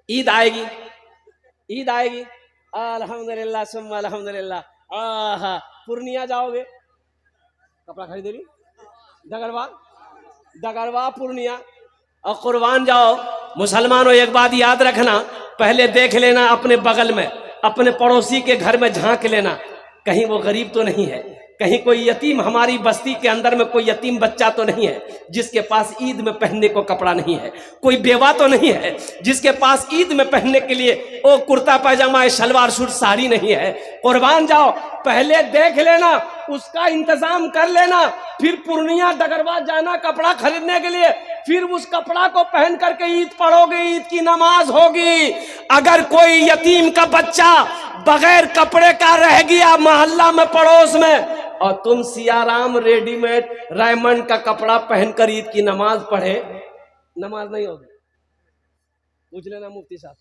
ईद आएगी, ईद आएगी, अल्हम्दुलिल्लाह सुम्मा अल्हम्दुलिल्लाह। आहा, पूर्णिया जाओगे, कपड़ा खरीदेगी, डगरवा, डगरवा पूर्णिया, और कुर्बान जाओ। मुसलमानों एक बात याद रखना, पहले देख लेना अपने बगल में, अपने पड़ोसी के घर में झांक लेना, कहीं वो गरीब तो नहीं है, कहीं कोई यतीम, हमारी बस्ती के अंदर में कोई यतीम बच्चा तो नहीं है जिसके पास ईद में पहनने को कपड़ा नहीं है, कोई बेवा तो नहीं है जिसके पास ईद में पहनने के लिए वो कुर्ता पैजामा शलवार सूट साड़ी नहीं है। कुर्बान जाओ, पहले देख लेना, उसका इंतजाम कर लेना, फिर पूर्णिया डगरवा जाना कपड़ा खरीदने के लिए, फिर उस कपड़ा को पहन करके ईद पढ़ोगे, ईद की नमाज होगी। अगर कोई यतीम का बच्चा बगैर कपड़े का रह गया मोहल्ला में पड़ोस में, और तुम सियाराम रेडीमेड रायमंड का कपड़ा पहनकर ईद की नमाज पढ़े, नमाज नहीं होगी। पूछ लेना मुफ्ती साहब।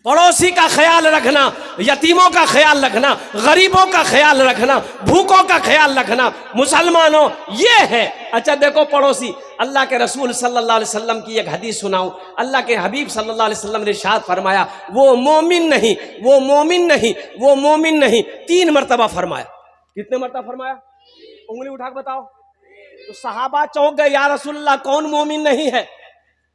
पड़ोसी का ख्याल रखना, यतीमों का ख्याल रखना, गरीबों का ख्याल रखना, भूखों का ख्याल रखना, मुसलमानों ये है। अच्छा देखो पड़ोसी, अल्लाह के रसूल सल्लल्लाहु अलैहि वसल्लम की एक हदीस सुनाऊं। अल्लाह के हबीब सल्लल्लाहु अलैहि वसल्लम ने इरशाद फरमाया, वो मोमिन नहीं, वो मोमिन नहीं, वो मोमिन नहीं, 3 मरतबा फरमाया। कितने मरतबा फरमाया? उंगली उठा के बताओ। तो सहाबा चौंक गए, या रसूलल्लाह कौन मोमिन नहीं है,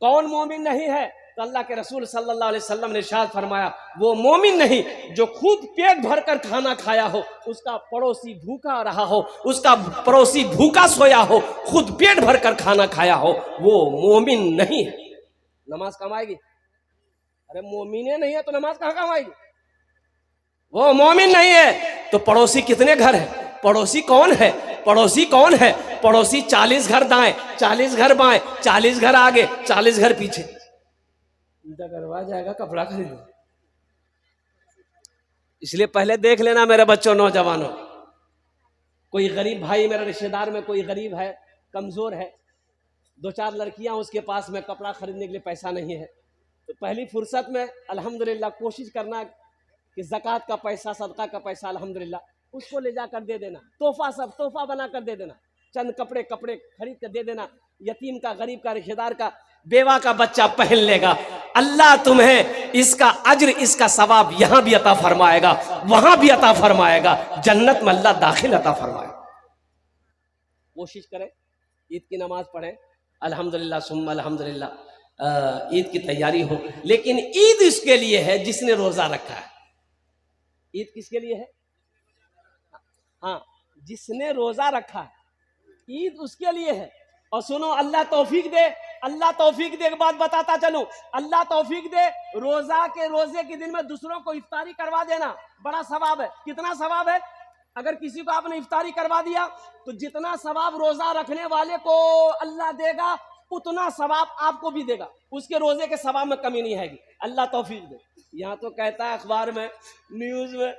कौन मोमिन नहीं है? तो अल्लाह के रसूल सल्लल्लाहु अलैहि वसल्लम ने इरशाद फरमाया, वो मोमिन नहीं जो खुद पेट भरकर खाना खाया हो, उसका पड़ोसी भूखा रहा हो, उसका पड़ोसी भूखा सोया हो, खुद पेट भरकर खाना खाया हो, वो मोमिन नहीं है। नमाज कमाएगी? अरे मोमिने नहीं है तो नमाज कहाँ कमाएगी? वो मोमिन नहीं है। तो पड़ोसी कितने घर है? पड़ोसी कौन है? पड़ोसी कौन है? पड़ोसी 40 घर दाएं, 40 घर बाएं, 40 घर आगे, 40 घर पीछे। डगरवा जाएगा कपड़ा खरीदने। इसलिए पहले देख लेना मेरे बच्चों, नौजवानों, कोई गरीब भाई मेरा रिश्तेदार में कोई गरीब है, कमजोर है, 2-4 लड़कियां उसके पास में कपड़ा खरीदने के लिए पैसा नहीं है, तो पहली फुर्सत में अल्हम्दुलिल्लाह कोशिश करना कि ज़कात का पैसा, सदका का पैसा अल्हम्दुलिल्लाह उसको ले जाकर दे देना, तोहफा, सब तोहफा बना कर दे देना, चंद कपड़े खरीद कर दे देना। यतीम का, गरीब का, रिश्तेदार का, बेवा का बच्चा पहन लेगा, अल्लाह तुम्हें इसका अज्र, इसका सवाब यहां भी अता फरमाएगा, वहां भी अता फरमाएगा, जन्नत में अल्लाह दाखिल अता फरमाएगा। कोशिश करें, ईद की नमाज पढ़ें, अल्हम्दुलिल्लाह सुम्मा अल्हम्दुलिल्लाह, ईद की तैयारी हो। लेकिन ईद इसके लिए है जिसने रोजा रखा है। ईद किसके लिए है? हाँ, जिसने रोजा रखा है, ईद उसके लिए है। और सुनो, अल्लाह तौफीक दे, अल्लाह तौफीक दे, एक बात बताता चलूं, अल्लाह तौफीक दे, रोजे के दिन में दूसरों को इफ्तारी करवा देना बड़ा सवाब है। कितना सवाब है? अगर किसी को आपने इफ्तारी करवा दिया तो जितना सवाब रोजा रखने वाले को अल्लाह देगा, उतना सवाब आपको भी देगा, उसके रोजे के सवाब में कमी नहीं आएगी। अल्लाह तौफीक दे। यहाँ तो कहता है अखबार में, न्यूज में,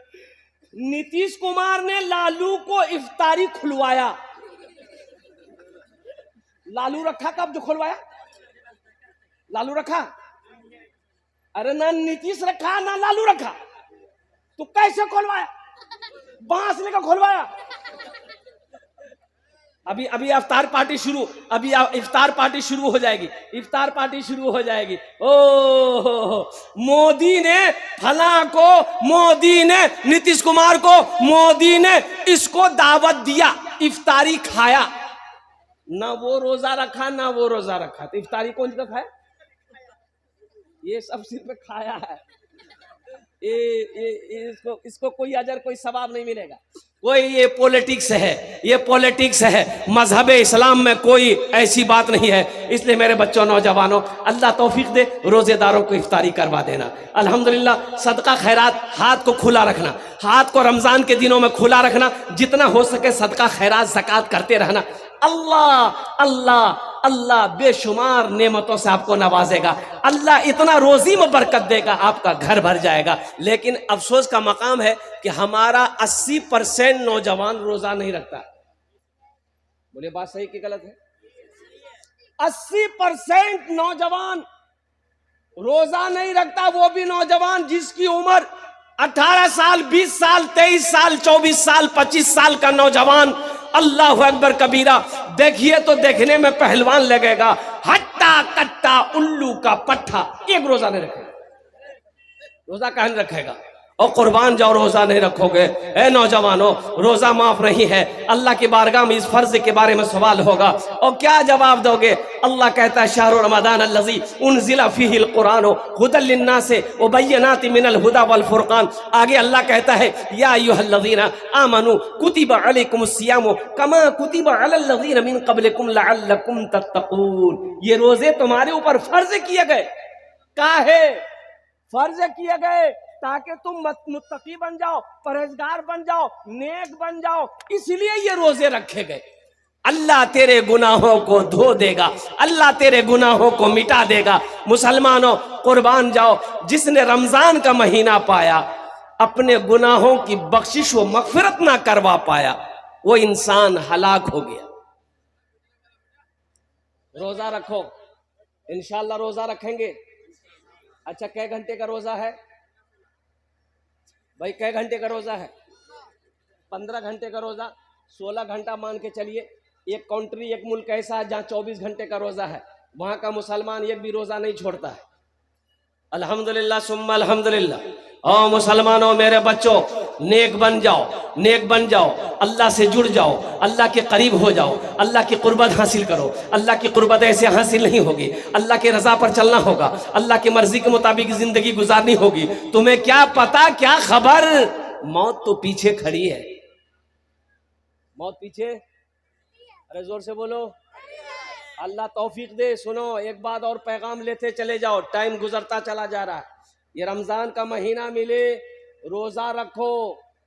नीतीश कुमार ने लालू को इफ्तारी खुलवाया। लालू रखा कब जो खुलवाया? लालू रखा? अरे ना नीतीश रखा ना लालू रखा, तो कैसे खुलवाया? बांस लेकर खुलवाया। अभी इफ्तार पार्टी शुरू, अभी इफ्तार पार्टी शुरू हो जाएगी, इफ्तार पार्टी शुरू हो जाएगी। ओ मोदी ने फला को, मोदी ने नीतीश कुमार को, मोदी ने इसको दावत दिया, इफ्तारी खाया, ना वो रोजा रखा ना वो रोजा रखा, तो इफ्तारी कौन सा खाया? ये सब सिर्फ खाया है। इसको कोई अजर, कोई सवाब नहीं मिलेगा। कोई ये पॉलिटिक्स है, ये पॉलिटिक्स है, मजहब इस्लाम में कोई ऐसी बात नहीं है। इसलिए मेरे बच्चों, नौजवानों, अल्लाह तौफीक दे, रोजेदारों को इफ्तारी करवा देना। अल्हम्दुलिल्लाह, सदका खैरात, हाथ को खुला रखना, हाथ को रमजान के दिनों में खुला रखना, जितना हो सके सदका खैरात ज़कात करते रहना। अल्लाह अल्लाह अल्लाह बेशुमार नेमतों से आपको नवाजेगा, अल्लाह इतना रोजी में बरकत देगा, आपका घर भर जाएगा। लेकिन अफसोस का मकाम है कि हमारा 80% नौजवान रोजा नहीं रखता। बोले बात सही कि गलत है? 80% नौजवान रोजा नहीं रखता, वो भी नौजवान जिसकी उम्र 18 साल, 20 साल, 23 साल, 24 साल, 25 साल का नौजवान। अल्लाह अकबर कबीरा। देखिए तो देखने में पहलवान लगेगा, हट्टा क्या कट्टा उल्लू का पट्टा, एक रोजा नहीं रखेगा। रोजा कहाँ नहीं रखेगा? और कुर्बान जाओ रोजा नहीं रखोगे। ए नौजवानों, रोजा माफ नहीं है। अल्लाह की बारगाह में इस फर्ज के बारे में सवाल होगा और क्या जवाब दोगे? अल्लाह कहता है शाहरु रमज़ान अल्लज़ी उनज़िला फ़ीहिल कुरान हुदल लिन्नास व बय्यिनातिन मिनल हुदा वल फुरक़ान। आगे अल्लाह कहता है या अय्युहल्लज़ीना आमनू कुतिबा अलैकुमुस सियाम कमा कुतिबा अलल लज़ीना मिन क़ब्लिकुम लअल्लकुम तत्तक़ून। ये रोजे तुम्हारे ऊपर फर्ज किए गए। काहे फर्ज किए गए? ताकि तुम मुत्तकी बन जाओ, परहेजगार बन जाओ, नेक बन जाओ, इसलिए ये रोजे रखे गए। अल्लाह तेरे गुनाहों को धो देगा, अल्लाह तेरे गुनाहों को मिटा देगा। मुसलमानों, कुर्बान जाओ। जिसने रमजान का महीना पाया, अपने गुनाहों की बख्शिश व मगफिरत ना करवा पाया, वो इंसान हलाक हो गया। रोजा रखो, इंशाअल्लाह रोजा रखेंगे। अच्छा, कै घंटे का रोजा है भाई? कै घंटे का रोजा है? 15 घंटे का रोजा, 16 घंटा मान के चलिए। एक कंट्री, एक मुल्क ऐसा है जहाँ 24 घंटे का रोजा है, वहां का मुसलमान एक भी रोजा नहीं छोड़ता है। अल्हम्दुलिल्लाह सुम्मा अल्हम्दुलिल्लाह। ओ मुसलमानों, मेरे बच्चों, नेक बन जाओ, नेक बन जाओ, अल्लाह से जुड़ जाओ, अल्लाह के करीब हो जाओ, अल्लाह की कुर्बत हासिल करो। अल्लाह की कुर्बत ऐसे हासिल नहीं होगी, अल्लाह के रजा पर चलना होगा, अल्लाह की मर्जी के मुताबिक जिंदगी गुजारनी होगी। तुम्हें क्या पता, क्या खबर, मौत तो पीछे खड़ी है। मौत पीछे, अरे जोर से बोलो, अल्लाह तौफीक दे। सुनो, एक बात और पैगाम लेते चले जाओ, टाइम गुजरता चला जा रहा है। ये रमजान का महीना मिले, रोजा रखो।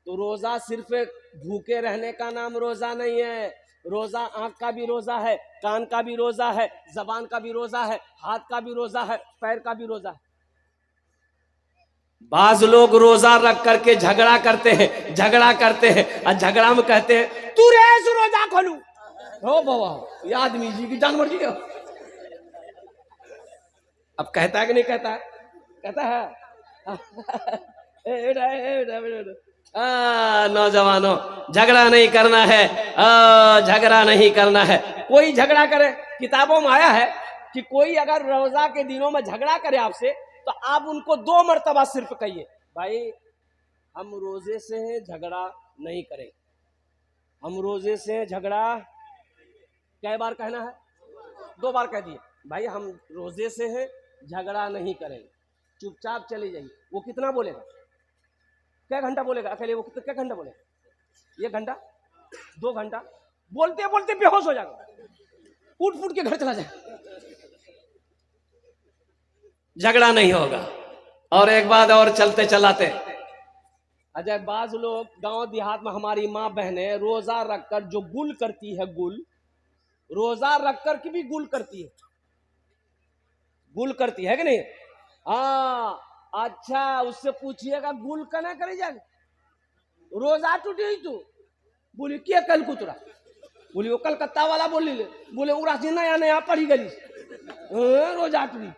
तो रोजा सिर्फ भूखे रहने का नाम रोजा नहीं है। रोजा आंख का भी रोजा है, कान का भी रोजा है, जबान का भी रोजा है, हाथ का भी रोजा है, पैर का भी रोजा है। बाज लोग रोजा रख करके झगड़ा करते हैं, झगड़ा करते हैं और झगड़ा में कहते हैं तू रेस रोजा खोलू। हो बाबा, ये आदमी जी की जान मर्जी है। अब कहता है कि नहीं कहता है? कहता है। नौजवानों, झगड़ा नहीं करना है, झगड़ा नहीं करना है। कोई झगड़ा करे, किताबों में आया है कि कोई अगर रोजा के दिनों में झगड़ा करे आपसे, तो आप उनको 2 मरतबा सिर्फ कहिए, भाई हम रोजे से हैं, झगड़ा नहीं करें। हम रोजे से झगड़ा, कै बार कहना है? 2 बार कह दिए, भाई हम रोजे से हैं, झगड़ा नहीं करेंगे, चुपचाप चले जाइए। वो कितना बोलेगा? क्या घंटा बोलेगा अकेले? वो क्या घंटा बोलेगा? 1 घंटा, 2 घंटा, बोलते बोलते बेहोश हो जाएगा, उठ फुट के घर चला जाएगा। झगड़ा नहीं होगा। और एक बात और चलते चलाते, अजय बाज लोग गांव देहात में, हमारी माँ बहनें रोजा रखकर जो गुल करती है, गुल रोजा रखकर की भी गुल करती है, गुल करती है कि नहीं? हाँ, अच्छा, उससे पूछिएगा गुल कना करे जाए, रोजा टूटी तू? बोली क्या कल कुतरा? बोली वो कलकत्ता वाला बोली ले, बोले उरा नया नया पढ़ी गली, रोजा टूटी।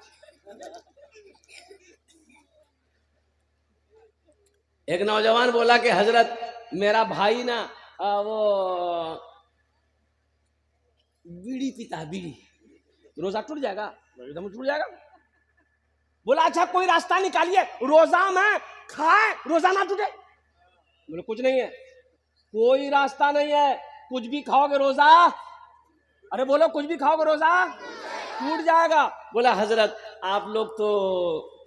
एक नौजवान बोला कि हजरत मेरा भाई ना वो बीड़ी पीता है, बीड़ी, रोजा टूट जाएगा? एकदम टूट जाएगा। बोला अच्छा कोई रास्ता निकालिए, रोजा में खाए रोजा ना टूटे। बोले कुछ नहीं है, कोई रास्ता नहीं है, कुछ भी खाओगे रोजा, अरे बोलो कुछ भी खाओगे रोजा टूट जाएगा। बोला हजरत आप लोग तो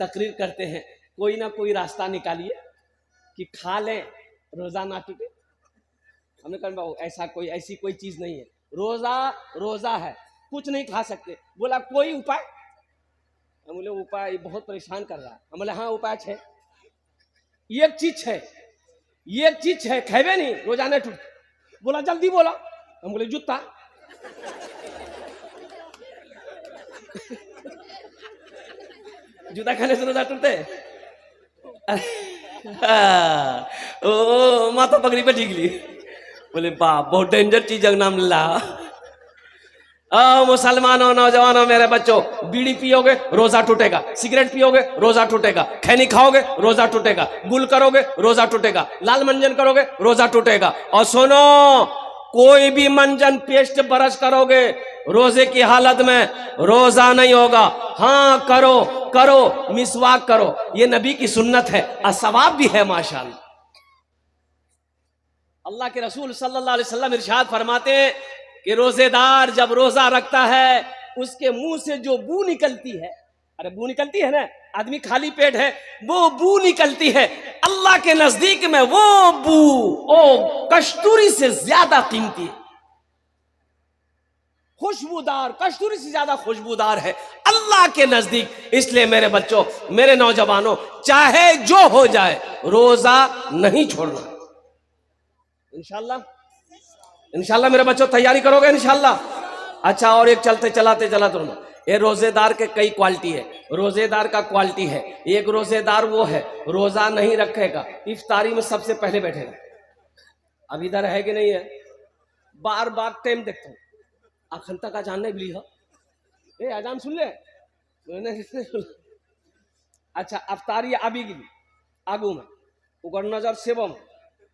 तकरीर करते हैं, कोई ना कोई रास्ता निकालिए कि खा लें रोजा ना टूटे। हमने कहा ऐसा कोई, ऐसी कोई चीज नहीं है, रोजा रोजा है, कुछ नहीं खा सकते। बोला कोई उपाय? हम बोले उपाय बहुत परेशान कर रहा है। हम बोले हाँ उपाय है, एक चीज है, एक चीज है, खेबे नहीं रोजा नहीं टूट। बोला जल्दी बोला। हम बोले जूता। जूता खाने से रोजा टूटते? ओ माथा पगड़ी पे ठीक ली। बोले बाप बहुत डेंजर चीज का नाम ला। मुसलमानों, नौजवानों, मेरे बच्चों, बीड़ी पियोगे रोजा टूटेगा, सिगरेट पियोगे रोजा टूटेगा, खैनी खाओगे रोजा टूटेगा, गुल करोगे रोजा टूटेगा, लाल मंजन करोगे रोजा टूटेगा। और सुनो, कोई भी मंजन पेस्ट ब्रश करोगे रोजे की हालत में, रोजा नहीं होगा। हाँ करो करो, मिसवाक करो, ये नबी की सुन्नत है, असवाब भी है माशाअल्लाह। अल्लाह के रसूल सल्लल्लाहु अलैहि वसल्लम इरशाद फरमाते हैं कि रोजेदार जब रोजा रखता है, उसके मुंह से जो बू निकलती है, अरे बू निकलती है ना, आदमी खाली पेट है, वो बू निकलती है, अल्लाह के नजदीक में वो बू ओ कस्तूरी से ज्यादा कीमती है, खुशबूदार, कस्तूरी से ज्यादा खुशबूदार है अल्लाह के नजदीक। इसलिए मेरे बच्चों, मेरे नौजवानों, चाहे जो हो जाए रोजा नहीं छोड़ना। इंशाल्लाह इंशाल्लाह मेरे बच्चों तैयारी करोगे इंशाल्लाह। अच्छा, और एक चलते चलाते चला तो ये रोजेदार के कई क्वालिटी है। रोजेदार का क्वालिटी है, एक रोजेदार वो है रोजा नहीं रखेगा, इफ्तारी में सबसे पहले बैठेगा। अब इधर है कि नहीं है, बार बार टाइम देखता हूँ, अखंता का जानने भी लिया ए अजान सुन ले अच्छा अफ्तारी अभी गिरी आगू में उगर नजर सेवम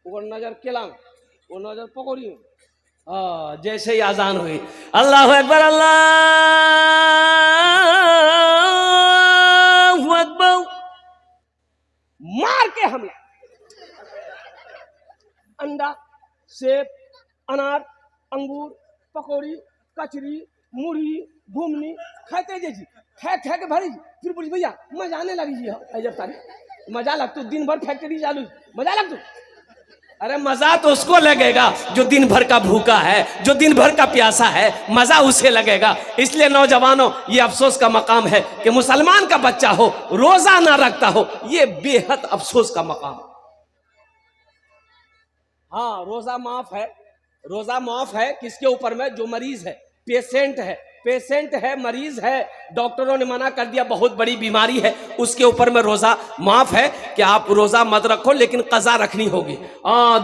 उगर नजर केलाम वो नजर पकौड़ी में। जैसे ही आजान हुई अल्लाह अकबर अल्लाहू अकबर, मार के हमला, अंडा, सेब, अनार, अंगूर, पकौड़ी, कचरी, मुढ़ी, घूमनी खाते जैसी खै खै के भरी। फिर बोली भैया मजा आने लगी जी। जब तारी मजा लग तू दिन भर फैक्ट्री चालू, मजा लग तू। अरे मजा तो उसको लगेगा जो दिन भर का भूखा है, जो दिन भर का प्यासा है, मजा उसे लगेगा। इसलिए नौजवानों, ये अफसोस का मकाम है कि मुसलमान का बच्चा हो रोजा ना रखता हो, ये बेहद अफसोस का मकाम। हाँ रोजा माफ है, रोजा माफ है किसके ऊपर में, जो मरीज है, पेशेंट है, पेशेंट है, मरीज है, डॉक्टरों ने मना कर दिया बहुत बड़ी बीमारी है, उसके ऊपर में रोजा माफ है कि आप रोजा मत रखो, लेकिन कजा रखनी होगी।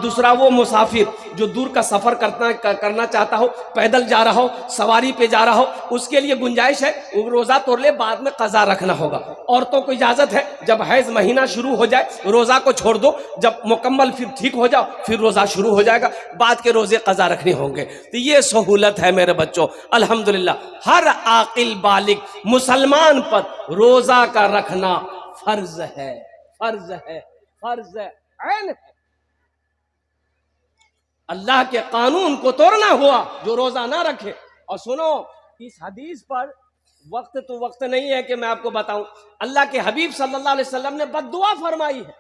दूसरा वो मुसाफिर जो दूर का सफर करना चाहता हो, पैदल जा रहा हो, सवारी पे जा रहा हो, उसके लिए गुंजाइश है वो रोजा तोड़ ले, बाद में कजा रखना होगा। औरतों को इजाजत है जब हैज महीना शुरू हो जाए रोजा को छोड़ दो, जब मुकम्मल फिर ठीक हो जाओ फिर रोजा शुरू हो जाएगा, बाद के रोजे कजा रखने होंगे। तो ये सहूलत है मेरे बच्चों अल्हम्दुलिल्लाह। हर आकिल बालिग मुसलमान पर रोजा का रखना फर्ज है, फर्ज है, फर्ज है, ऐन है। अल्लाह के कानून को तोड़ना हुआ जो रोजा ना रखे। और सुनो, इस हदीस पर वक्त तो वक्त नहीं है कि मैं आपको बताऊं, अल्लाह के हबीब सल्लल्लाहु अलैहि वसल्लम ने बद्दुआ फरमाई है,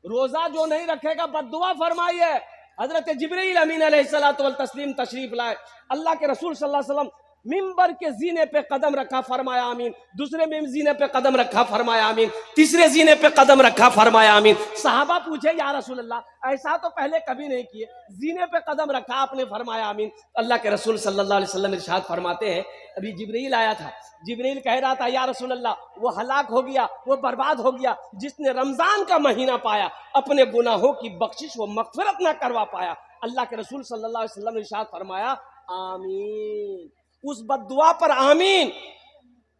रोजा जो नहीं रखेगा बद्दुआ फरमाई है। हजरत जिब्रील अमीन अलैहिस्सलातु वल तस्लीम तशरीफ लाए, अल्लाह के रसूल सल्लल्लाहु अलैहि वसल्लम मिंबर के जीने पे कदम रखा, फरमाया आमीन। दूसरे जीने पे कदम रखा, फरमाया आमीन। तीसरे जीने पे कदम रखा, फरमाया आमीन। सहाबा पूछे या रसूल अल्लाह ऐसा तो पहले कभी नहीं किए, जीने पे कदम रखा आपने, फरमाया आमीन। अल्लाह के रसूल सल्लल्लाहु अलैहि वसल्लम इरशाद फरमाते हैं, अभी जिब्रील आया था, जिब्रील कह रहा था या रसूल अल्लाह वो हलाक हो गया, वो बर्बाद हो गया जिसने रमजान का महीना पाया, अपने गुनाहों की बख्शिश वो मगफिरत ना करवा पाया। अल्लाह के रसूल सल्लल्लाहु अलैहि वसल्लम ने इरशाद फरमाया आमीन। उस बद्दुआ पर आमीन।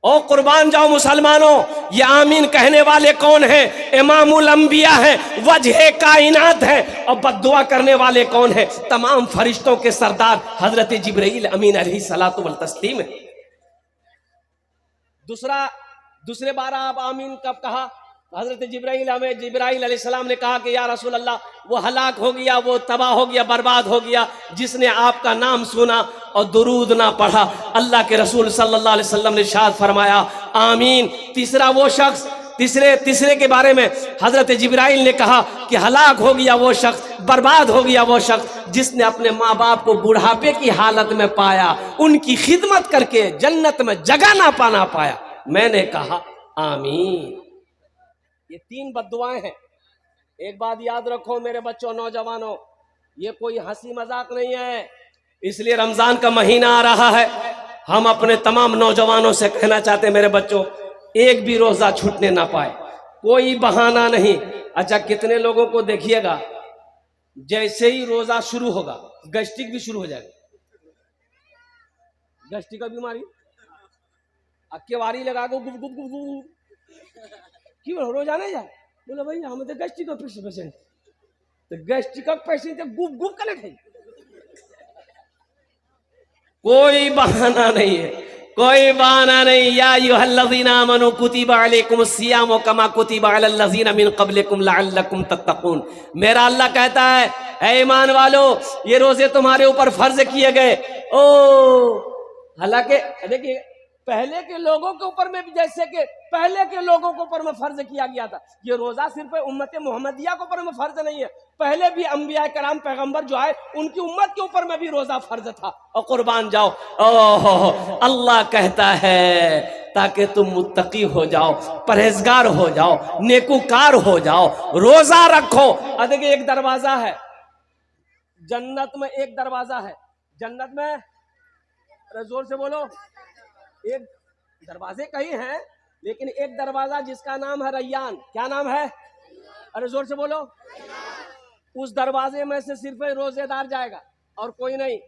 ओ कुर्बान जाओ मुसलमानों, ये आमीन कहने वाले कौन हैं? इमामुल अंबिया है, वजह कायनात है। और बद्दुआ करने वाले कौन हैं? तमाम फरिश्तों के सरदार हजरत जिब्रील अमीन अलैहिस्सलातु वल तस्लीम है। दूसरे बार आप आमीन कब कहा? हजरत जिब्राइल अलैहिस्सलाम ने कहा कि या रसूल अल्लाह वो हलाक हो गया, वो तबाह हो गया, बर्बाद हो गया जिसने आपका नाम सुना और दुरूद ना पढ़ा। अल्लाह के रसूल सल्लल्लाहु अलैहि वसल्लम ने इरशाद फरमाया आमीन। तीसरा वो शख्स, तीसरे के बारे में हजरत जिब्राइल ने कहा कि हलाक हो गया वो शख्स, बर्बाद हो गया वो शख्स जिसने अपने माँ बाप को बुढ़ापे की हालत में पाया, उनकी खिदमत करके जन्नत में जगह ना पाना पाया। मैंने कहा आमीन। ये 3 बद्दुआएं हैं। एक बात याद रखो मेरे बच्चों, नौजवानों, ये कोई हंसी मजाक नहीं है। इसलिए रमजान का महीना आ रहा है, हम अपने तमाम नौजवानों से कहना चाहते हैं मेरे बच्चों, एक भी रोजा छूटने ना पाए, कोई बहाना नहीं। अच्छा, कितने लोगों को देखिएगा जैसे ही रोजा शुरू होगा गैस्ट्रिक भी शुरू हो जाएगा, गैस्ट्रिक का बीमारी, अक्केवारी लगा दो, गुप गुप गुप गुप, क्यों रोजा नहीं जाए? बोले भैया हम तो गैस्ट्रिक का पेशेंट, तो गैस्ट्रिक का पेशेंट गुप गुप कर खाई, कोई बहाना नहीं है, कोई बहाना नहीं। या अय्युहल्लज़ीना आमनू कुतिबा अलैकुमुस सियामु कमा कुतिबा अलल लज़ीना मिन क़ब्लिकुम लअल्लकुम तत्तक़ून। मेरा अल्लाह कहता है, ऐ ईमान वालो, ये रोजे तुम्हारे ऊपर फर्ज किए गए। ओ हालांकि देखिए, पहले के लोगों के ऊपर में भी, जैसे कि पहले के लोगों के ऊपर में फर्ज किया गया था, ये रोजा सिर्फ उम्मत मोहम्मदिया के ऊपर में फर्ज नहीं है। पहले भी अंबिया कराम पैगंबर जो आए, उनकी उम्मत के ऊपर में भी रोजा फर्ज था। और कुर्बान जाओ। ओह, अल्लाह कहता है ताकि तुम मुत्तकी हो जाओ, परहेजगार हो जाओ, नेकूकार हो जाओ, रोजा रखो। देखिए, एक दरवाजा है जन्नत में, एक दरवाजा है जन्नत में, अरे जोर से बोलो। एक दरवाजे कई हैं, लेकिन एक दरवाजा जिसका नाम है रैयान। क्या नाम है? अरे जोर से बोलो। उस दरवाजे में से सिर्फ रोजेदार जाएगा और कोई नहीं।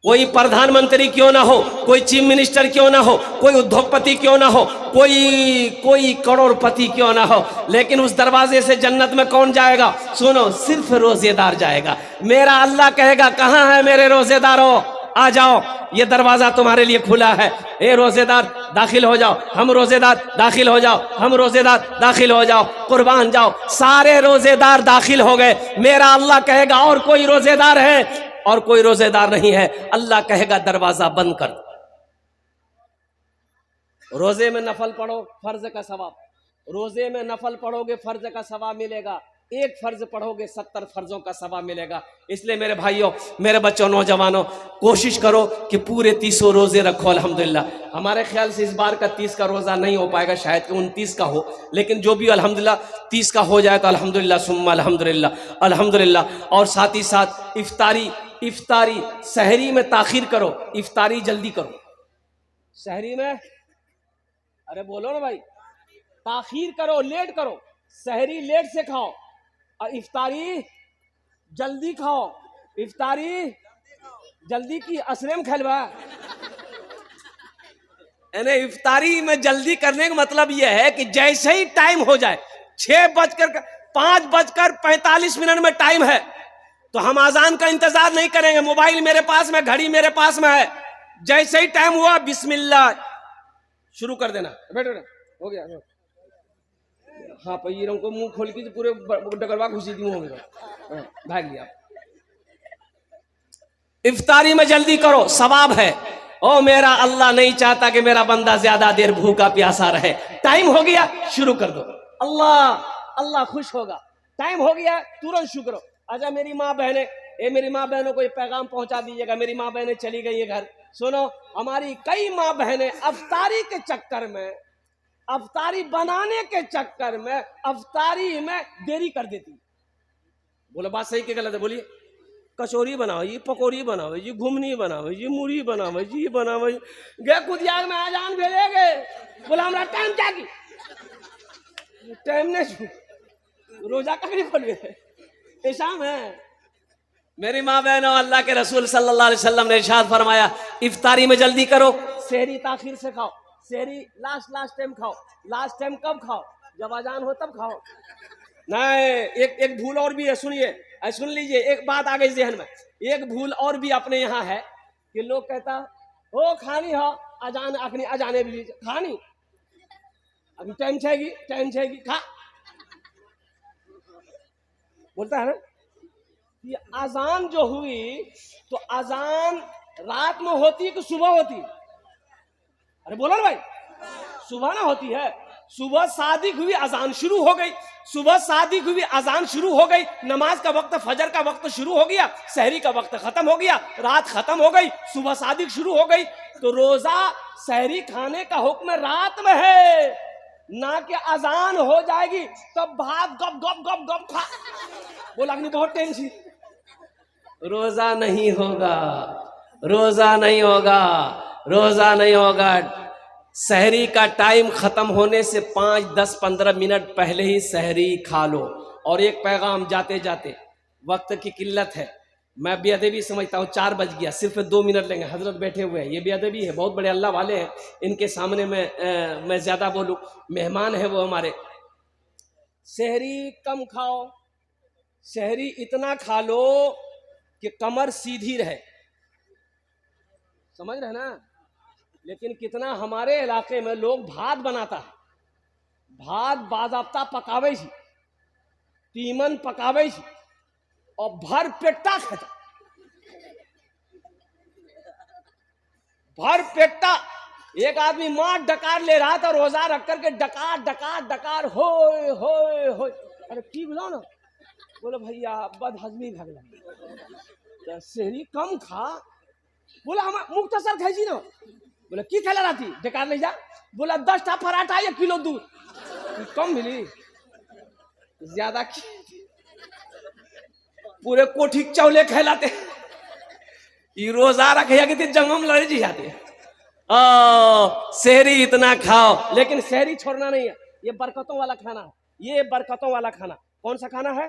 कोई प्रधानमंत्री क्यों ना हो, कोई चीफ मिनिस्टर क्यों ना हो, कोई उद्योगपति क्यों ना हो, कोई करोड़पति क्यों ना हो, लेकिन उस दरवाजे से जन्नत में कौन जाएगा? सुनो, सिर्फ रोजेदार जाएगा। मेरा अल्लाह कहेगा, कहां है मेरे रोजेदारों, आ जाओ, ये दरवाजा तुम्हारे लिए खुला है। ए रोजेदार, दाखिल हो जाओ। हम रोजेदार, दाखिल हो जाओ। हम रोजेदार, दाखिल हो जाओ। कुर्बान जाओ। सारे रोजेदार दाखिल हो गए। मेरा अल्लाह कहेगा, और कोई रोजेदार है? और कोई रोजेदार नहीं है। अल्लाह कहेगा, दरवाजा बंद कर दो। रोजे में नफल पढ़ो, फर्ज का सवाब। रोजे में नफल पढ़ोगे, फर्ज का सवाब मिलेगा। एक फर्ज पढ़ोगे, 70 फर्जों का सवाब मिलेगा। इसलिए मेरे भाइयों, मेरे बच्चों, नौजवानों, कोशिश करो कि पूरे 30 रोजे रखो। अल्हम्दुलिल्लाह, हमारे ख्याल से इस बार का 30 का रोजा नहीं हो पाएगा, शायद कि 29 का हो, लेकिन जो भी अल्हम्दुलिल्लाह 30 का हो जाए तो अल्हम्दुलिल्लाह सुम्मा अल्हम्दुलिल्लाह, अल्हम्दुलिल्लाह। और साथ ही साथ इफ्तारी सहरी में ताखीर करो, इफ्तारी जल्दी करो। सहरी में, अरे बोलो ना भाई, ताखीर करो, लेट करो। सहरी लेट से खाओ और इफ्तारी जल्दी खाओ। इफ्तारी जल्दी की असरेम खेलवा। यानी इफ्तारी में जल्दी करने का मतलब यह है कि जैसे ही टाइम हो जाए, 5:45 में टाइम है, तो हम अजान का इंतजार नहीं करेंगे। मोबाइल मेरे पास में, घड़ी मेरे पास में है। जैसे ही टाइम हुआ, बिस्मिल्लाह शुरू कर देना। बैठो, हो गया। हाँ, पैरों को मुंह खोल के पूरे डगरवा घुसी दी मुंह में, भाग लिया। इफ्तारी में जल्दी करो, सवाब है। ओ मेरा अल्लाह नहीं चाहता कि मेरा बंदा ज्यादा देर भूखा प्यासा रहे। टाइम हो गया, शुरू कर दो। अल्लाह खुश होगा। टाइम हो गया, तुरंत शुरू करो। अच्छा मेरी माँ बहने, मेरी माँ बहनों को ये पैगाम पहुंचा दीजिएगा। मेरी माँ बहनें चली गई है घर। सुनो, हमारी कई माँ बहनें अफ्तारी के चक्कर में, अफ्तारी बनाने के चक्कर में, अफ्तारी में देरी कर देती। बोलो बात सही कि गलत है? बोलिए। कचौरी बनाओ जी, पकौड़ी बनाओ जी, घुमनी बनाओ जी, मुड़ी बनाओ जी, बनाओ जी। गे कुदियार में आजान भेजेगे, बोला हमारा टाइम क्या की टाइम नहीं, रोजा का नहीं खोल गए, शाम है। मेरी माँ बहनों, अल्लाह के रसूल सल्लल्लाहु अलैहि वसल्लम ने इरशाद फरमाया, इफ्तारी में जल्दी करो, सहरी ताखीर से खाओ। सहरी लास्ट टाइम खाओ। लास्ट टाइम कब खाओ? जब अजान हो तब खाओ। नहीं, एक भूल और भी है, सुनिए, सुन लीजिए। एक बात आ गई जहन में, एक भूल और भी अपने यहाँ है कि लोग कहता हो खानी हो अजान, अखनी अजाने भी खानी, अभी टाइम छेगी खा, बोलता है ना। ये अजान जो हुई, तो अजान रात में होती है कि सुबह होती? अरे बोलो ना भाई, सुबह ना होती है। सुबह सादिक हुई, अजान शुरू हो गई। सुबह सादिक हुई, अजान शुरू हो गई। नमाज का वक्त, फजर का वक्त शुरू हो गया। सहरी का वक्त खत्म हो गया। रात खत्म हो गई, सुबह सादिक शुरू हो गई। तो रोजा सहरी खाने का हुक्म रात में है, ना कि अजान हो जाएगी तब भात गप गप गप गप खा। बोला अपनी बहुत टेंशन, रोजा नहीं होगा, रोजा नहीं होगा, रोजा नहीं होगा। सहरी का टाइम खत्म होने से 5, 10, 15 मिनट पहले ही सहरी खा लो। और एक पैगाम जाते जाते, वक्त की किल्लत है, मैं बेअदबी समझता हूँ, 4 बज गया, सिर्फ 2 मिनट लेंगे। हजरत बैठे हुए हैं, ये बेअदबी है, बहुत बड़े अल्लाह वाले हैं, इनके सामने मैं ज्यादा बोलूँ, मेहमान है वो हमारे। सहरी कम खाओ, सहरी इतना खा लो कि कमर सीधी रहे। समझ रहे ना। लेकिन कितना हमारे इलाके में लोग भात बनाता है, भात बाज़ाब्ता पकावे छी, तीमन पकावे छी और भर पेटा खाता, भर पेटा। एक आदमी मार डकार ले रहा था रोजा रख करके, डकार डकार डकार होय होय होय। अरे की बुलाओ ना, बोले भैया बदहजमी भगला, तो सेहरी कम खा। बोला हम मुख्तसर खाई ना। बोले की खेला रहती डकार ले जा। बोला 10 टा पराठा 1 किलो दूध। कम मिली ज्यादा पूरे कोठी चौले खैलाते। ये रोजा रखे कि जंगम लड़े जी जाते। शहरी इतना खाओ, लेकिन शहरी छोड़ना नहीं है। ये बरकतों वाला खाना है, ये बरकतों वाला खाना। कौन सा खाना है?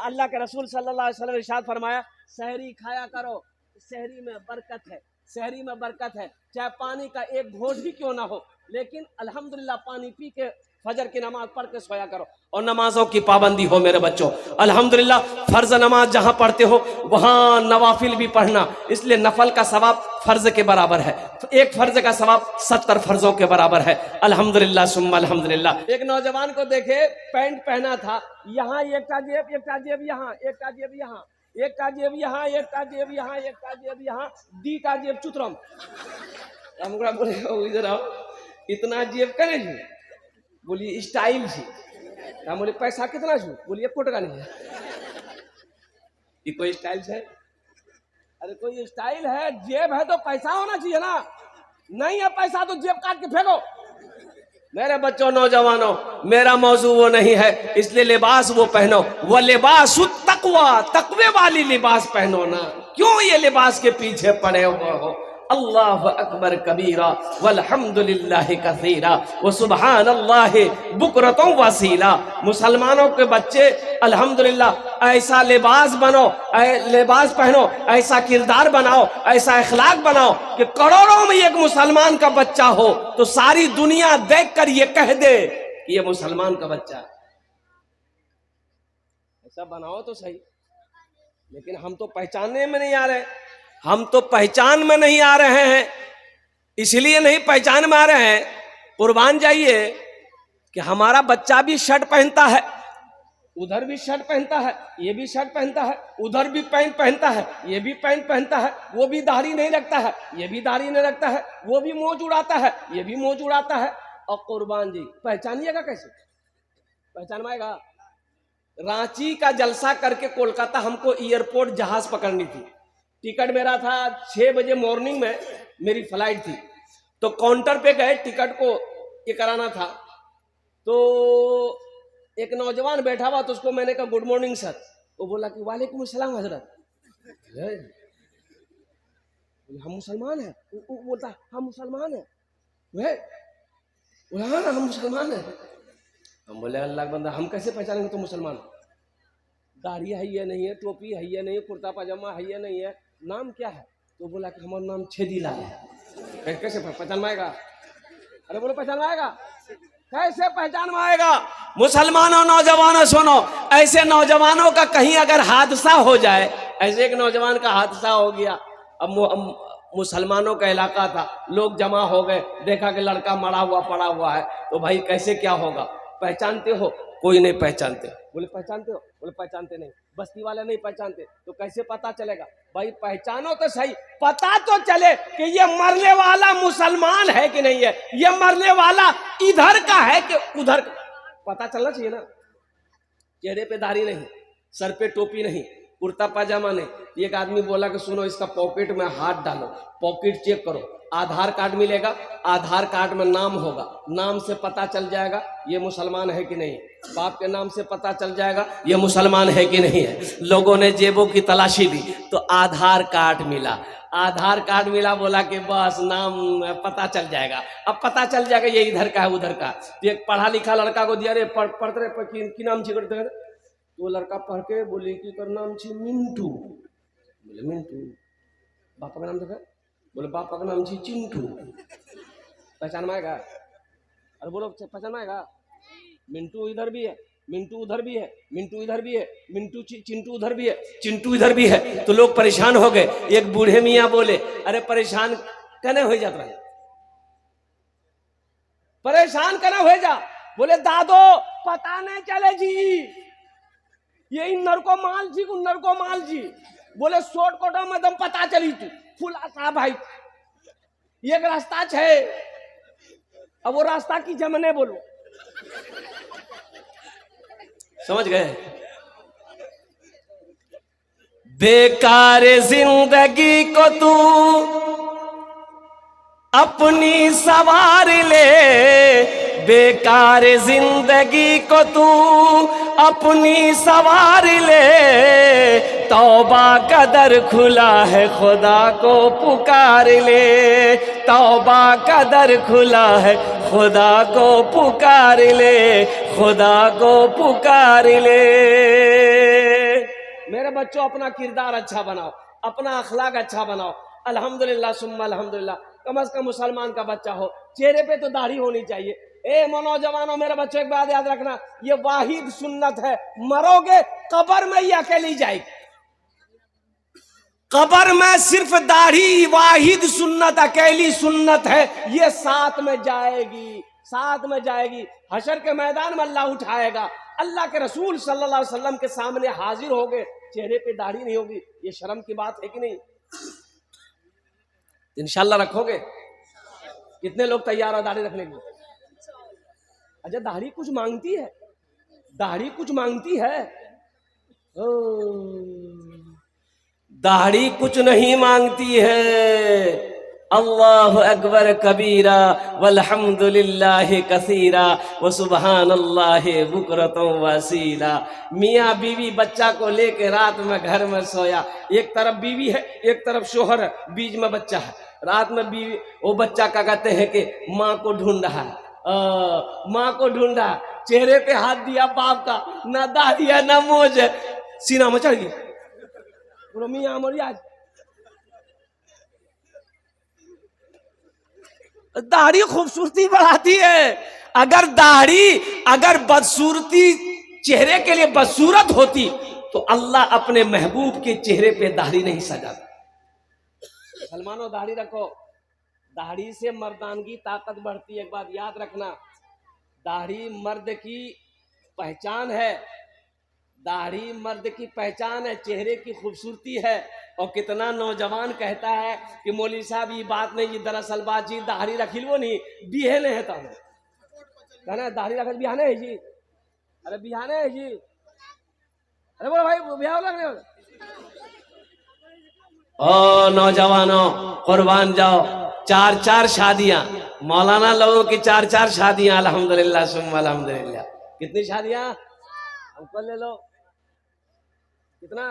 अल्लाह के रसूल सल्लल्लाहु अलैहि वसल्लम ने इरशाद फरमाया, शहरी खाया करो, शहरी में बरकत है, शहरी में बरकत है। चाहे पानी का एक घोट भी क्यों ना हो, लेकिन अल्हम्दुलिल्लाह पानी पी के फजर की नमाज पढ़ के सोया करो और नमाजों की पाबंदी हो मेरे बच्चों। अल्हम्दुलिल्लाह फर्ज नमाज जहां पढ़ते हो वहां नवाफिल भी पढ़ना, इसलिए नफल का सवाब फर्ज के बराबर है, एक फर्ज का सवाब 70 फर्जों के बराबर है। अल्हम्दुलिल्लाह सुम्मा अल्हम्दुलिल्लाह। एक नौजवान को देखे पैंट पहना था, यहाँ एक का जेब, एक का जेब यहाँ, एक का जेब यहाँ, एक का जेब यहाँ, एक का जेब यहाँ, एक का जेब यहाँ, दी का जेब चुतरम। हम बोले इधर आओ, इतना जेब करे जी? बोलिए स्टाइल जी। हम बोले पैसा कितना छू? बोलिए कोट का नहीं है। ये कोई स्टाइल है? अरे कोई स्टाइल है? जेब है तो पैसा होना चाहिए ना। नहीं है पैसा तो जेब काट के फेंको। मेरे बच्चों नौजवानों, मेरा मौजू वो नहीं है, इसलिए लिबास वो पहनो, वो लिबास तकवा, तकवे वाली लिबास पहनो ना। क्यों ये लिबास के पीछे पड़े हुए हो? अल्लाह अकबर कबीरा वल्हम्दुलिल्लाहि कसीरा व सुब्हानल्लाहि बुकरतुम वसीला। मुसलमानों के बच्चे अल्हम्दुलिल्लाह ऐसा लिबास बनो, लिबास पहनो, ऐसा किरदार बनाओ, ऐसा इखलाक बनाओ कि करोड़ों में एक मुसलमान का बच्चा हो तो सारी दुनिया देखकर ये कह दे कि ये मुसलमान का बच्चा। ऐसा बनाओ तो सही। लेकिन हम तो पहचानने में नहीं आ रहे, हम तो पहचान में नहीं आ रहे हैं। इसलिए नहीं पहचान में आ रहे हैं, कुर्बान जाइए कि हमारा बच्चा भी शर्ट पहनता है, उधर भी शर्ट पहनता है, ये भी शर्ट पहनता है, उधर भी पैंट पहनता है, ये भी पैंट पहनता है, वो भी दाढ़ी नहीं रखता है, ये भी दाढ़ी नहीं रखता है, वो भी मौज उड़ाता है, ये भी मौज उड़ाता है। और कुर्बान जी पहचानिएगा कैसे? पहचानवाएगा? रांची का जलसा करके कोलकाता हमको एयरपोर्ट जहाज पकड़नी थी। टिकट मेरा था 6 बजे मॉर्निंग में, मेरी फ्लाइट थी। तो काउंटर पे गए, टिकट को ये कराना था। तो एक नौजवान बैठा हुआ, तो उसको मैंने कहा गुड मॉर्निंग सर। वो बोला कि वालेकुम अस्सलाम हजरत। हम मुसलमान हैं। वो बोलता हम मुसलमान हैं। हाँ हम मुसलमान हैं। हम बोले अल्लाह का बंदा, हम कैसे पहचानेंगे तो मुसलमान? दाढ़ी है या नहीं है, टोपी है या नहीं है, कुर्ता पाजामा है या नहीं है, नाम क्या है? तो बोला कि हमारा नाम छेदीलाल है। कैसे पहचानवाएगा? अरे बोलो पहचानवाएगा कैसे? पहचानवाएगा? मुसलमानों नौजवानों सुनो, ऐसे नौजवानों का कहीं अगर हादसा हो जाए, ऐसे एक नौजवान का हादसा हो गया। अब मुसलमानों का इलाका था, लोग जमा हो गए, देखा कि लड़का मरा हुआ पड़ा हुआ है, तो भाई कैसे क्या होगा? पहचानते हो? कोई नहीं पहचानते। बोले पहचानते हो? बोले पहचानते नहीं। बस्ती वाले नहीं पहचानते। तो कैसे पता चलेगा? भाई पहचानो तो सही, पता तो चले कि ये मरने वाला मुसलमान है कि नहीं है, ये मरने वाला इधर का है कि उधर का। पता चलना चाहिए ना। चेहरे पे दाढ़ी नहीं, सर पे टोपी नहीं, कुर्ता पाजामा नहीं। एक आदमी बोला कि सुनो इसका पॉकेट में हाथ डालो, पॉकेट चेक करो, आधार कार्ड मिलेगा, आधार कार्ड में नाम होगा, नाम से पता चल जाएगा ये मुसलमान है कि नहीं। बाप के नाम से पता चल जाएगा ये मुसलमान है कि नहीं है। लोगों ने जेबों की तलाशी दी तो आधार कार्ड मिला, आधार कार्ड मिला, बोला कि बस नाम पता चल जाएगा। अब पता चल जाएगा ये इधर का है उधर का। तो एक पढ़ा लिखा लड़का को दिया, रे पढ़ते रहे की नाम छी करते, तो लड़का पढ़ के बोले कि कर नाम छी मिंटू। बोले मिंटू। बापा का नाम देखा? बोले बापा का नाम छी चिंटू। पहचान में आएगा? अरे बोलो पहचान में आएगा? मिंटू इधर भी है, मिंटू उधर भी है, मिंटू इधर भी है, मिंटू चिंटू उधर भी है, चिंटू इधर भी है। तो लोग परेशान हो गए। एक बूढ़े मियाँ बोले अरे परेशान कने हो जात रहे, परेशान कने हो जा। बोले दादो पता नहीं चले जी, ये इन्नर को माल जी उन्नर को माल जी। बोले शॉर्ट कोटा में दम पता चली तू फुला सा भाई एक रास्ता है, अब वो रास्ता की जमने बोलो, समझ गए। बेकार जिंदगी को तू अपनी सवार ले, बेकार जिंदगी को तू अपनी सवार ले, तौबा का दर खुला है खुदा को पुकार ले, तौबा का दर खुला है खुदा को पुकार ले, खुदा को पुकार ले। मेरे बच्चों अपना किरदार अच्छा बनाओ, अपना अखलाक अच्छा बनाओ। अल्हम्दुलिल्लाह सुम्मा अल्हम्दुलिल्लाह, कम से कम मुसलमान का बच्चा हो, चेहरे पे तो दाढ़ी होनी चाहिए। ए नौजवानों मेरे बच्चों एक बात याद रखना, ये वाहिद सुन्नत है, मरोगे कब्र में ही अकेली जाएगी, कब्र में सिर्फ दाढ़ी वाहिद सुन्नत अकेली सुन्नत है, ये साथ में जाएगी, साथ में जाएगी। हशर के मैदान में अल्लाह उठाएगा, अल्लाह के रसूल सल्लल्लाहु अलैहि वसल्लम के सामने हाजिर होगे, चेहरे पे दाढ़ी नहीं होगी, ये शर्म की बात है कि नहीं? इंशाल्लाह रखोगे? कितने लोग तैयार हो दाढ़ी रखने के लिए? अच्छा दाढ़ी कुछ मांगती है, दाढ़ी कुछ मांगती है? दाढ़ी कुछ नहीं मांगती है। अल्लाहु अकबर कबीरा वल्हम्दुलिल्लाहि कसीरा व सुबहानल्लाहि बुकरतम वसीला। मियाँ बीवी बच्चा को लेके रात में घर में सोया, एक तरफ बीवी है एक तरफ शोहर है, बीच में बच्चा है। रात में बीवी वो बच्चा क्या कहते हैं कि माँ को ढूंढ रहा है, माँ को ढूंढ रहा है, चेहरे पे हाथ दिया बाप का, ना दाढ़ी है ना मोज है, सीना में चढ़ गया, बोलो मियाँ मरी आज। दाढ़ी खूबसूरती बढ़ाती है, अगर दाढ़ी अगर बदसूरती चेहरे के लिए बदसूरत होती तो अल्लाह अपने महबूब के चेहरे पे दाढ़ी नहीं सजाता। मुसलमानों दाढ़ी रखो, दाढ़ी से मर्दानगी ताकत बढ़ती है। एक बात याद रखना, दाढ़ी मर्द की पहचान है, दाढ़ी मर्द की पहचान है, चेहरे की खूबसूरती है। और कितना नौजवान कहता है कि मौलवी साहब ये बात नहीं, ये दरअसल बात जी दाढ़ी रखी वो नहीं बिहे नहीं है, तो कहना दाढ़ी रख बिहाने है जी, अरे बिहाने है जी, अरे बोलो भाई बिहार लगने वाला। ओ नौजवानों कुर्बान जाओ, 4-4 शादियां, मौलाना लोगों की 4-4 शादियां, अल्हम्दुलिल्लाह सुम्मा अल्हम्दुलिल्लाह। कितनी शादियां हमको ले लो, कितना?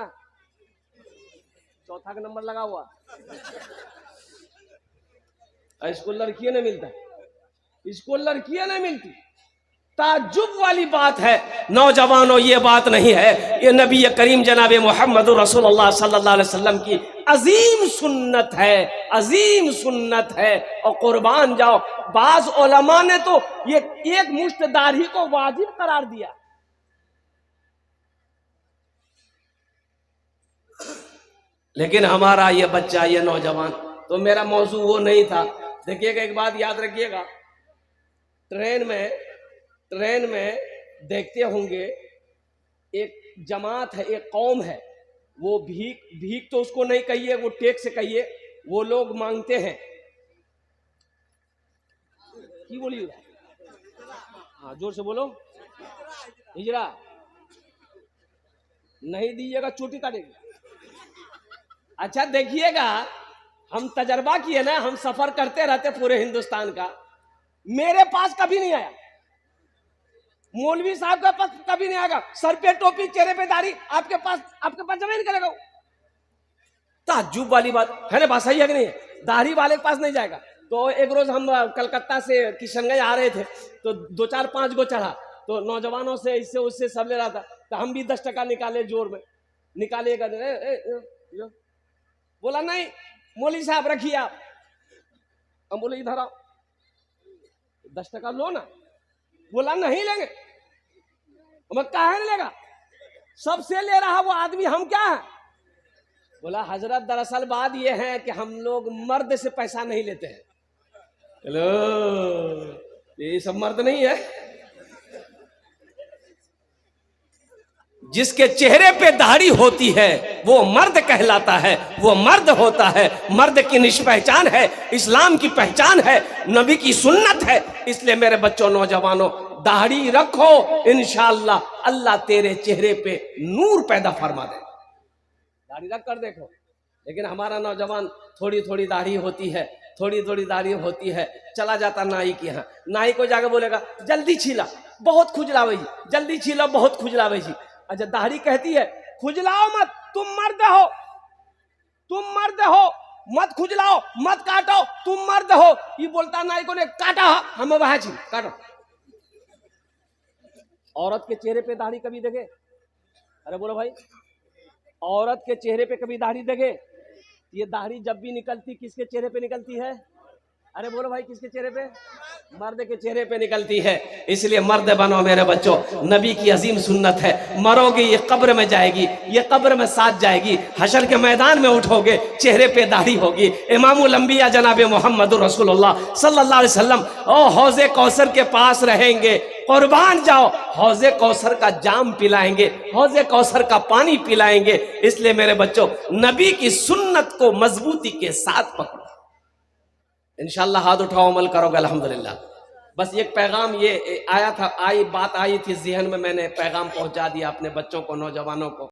चौथा का नंबर लगा हुआ। इसको लड़कियां नहीं मिलता, इसको लड़कियां नहीं मिलती। ताज्जुब वाली बात है नौजवानों, ये बात नहीं है, ये नबी करीम जनाब मोहम्मद रसूलुल्लाह सल्लल्लाहु अलैहि वसल्लम की अजीम सुन्नत है, अजीम सुन्नत है। और कुर्बान जाओ, बाज उलमा ने तो ये एक मुश्त दाढ़ी को वाजिब करार दिया। लेकिन हमारा ये बच्चा, ये नौजवान, तो मेरा मौजू वो नहीं था। देखिएगा एक बात याद रखिएगा, ट्रेन में देखते होंगे एक जमात है, एक कौम है, वो भीख तो उसको नहीं कहिए, वो टेक से कहिए, वो लोग मांगते हैं। की बोलिए? हाँ जोर से बोलो। हिजरा नहीं दीजिएगा चोटी काटेगी। अच्छा देखिएगा, हम तजर्बा किए ना, हम सफर करते रहते पूरे हिंदुस्तान का, मेरे पास कभी नहीं आया, मौलवी साहब के पास कभी नहीं आएगा, सर पे टोपी चेहरे पे दाढ़ी, आपके पास जमा नहीं करेगा। ताज्जुब वाली बात है ना, बात सही है कि नहीं? दाढ़ी वाले के पास नहीं जाएगा। तो एक रोज हम कलकत्ता से किशनगंज आ रहे थे, तो 2-4-5 गो चढ़ा, तो नौजवानों से इससे उससे सब ले रहा था, तो हम भी 10 टका निकाले, जोर में निकालिएगा। बोला नहीं मौलवी साहब रखिए आप, हम बोले इधर आओ 10 टका लो ना। बोला नहीं लेंगे, मैं कहा नहीं लेगा, सबसे ले रहा वो आदमी, हम क्या है? बोला हजरत दरअसल बात ये है कि हम लोग मर्द से पैसा नहीं लेते हैं। हेलो, ये सब मर्द नहीं है। जिसके चेहरे पे दाढ़ी होती है वो मर्द कहलाता है, वो मर्द होता है। मर्द की निष्पहचान है, इस्लाम की पहचान है, नबी की सुन्नत है। इसलिए मेरे बच्चों, नौजवानों, दाढ़ी रखो, इंशाअल्लाह अल्लाह तेरे चेहरे पे नूर पैदा फरमा दे। दाढ़ी रख कर देखो। लेकिन हमारा नौजवान थोड़ी थोड़ी दाढ़ी होती है, थोड़ी थोड़ी दाढ़ी होती है, चला जाता नाई के यहाँ, नाई को जाकर बोलेगा जल्दी छीला, बहुत खुजलावे जी, जल्दी छीला, बहुत खुजलावे जी। अच्छा, दाढ़ी कहती है खुजलाओ मत, तुम मर्द हो, तुम मर्द हो, मत खुजलाओ, मत काटो, तुम मर्द हो। ये बोलता नाई को ने काटा, हम वहां छी काटो। औरत के चेहरे पे दाढ़ी कभी देखे? अरे बोलो भाई, औरत के चेहरे पे कभी दाढ़ी देखे? ये दाढ़ी जब भी निकलती किसके चेहरे पे निकलती है? अरे बोलो भाई, किसके चेहरे पे? मर्द के चेहरे पे निकलती है। इसलिए मर्द बनो मेरे बच्चों, नबी की अजीम सुन्नत है। मरोगे ये कब्र में जाएगी, ये कब्र में साथ जाएगी, हशर के मैदान में उठोगे, चेहरे पे दाढ़ी होगी। इमामुल अंबिया जनाब मोहम्मद रसूलुल्लाह सल्लल्लाहु अलैहि वसल्लम ओ हौज़े कौसर के पास रहेंगे, कुर्बान जाओ, हौज़े कौसर का जाम पिलाएंगे, हौज़े कौसर का पानी पिलाएंगे। इसलिए मेरे बच्चों, नबी की सुन्नत को मजबूती के साथ पकड़ो, इंशाअल्लाह हाथ उठाओ, अमल करोगे अल्हम्दुलिल्लाह। बस एक पैगाम ये आया था, बात आई थी ज़हन में, मैंने पैगाम पहुंचा दिया अपने बच्चों को, नौजवानों को।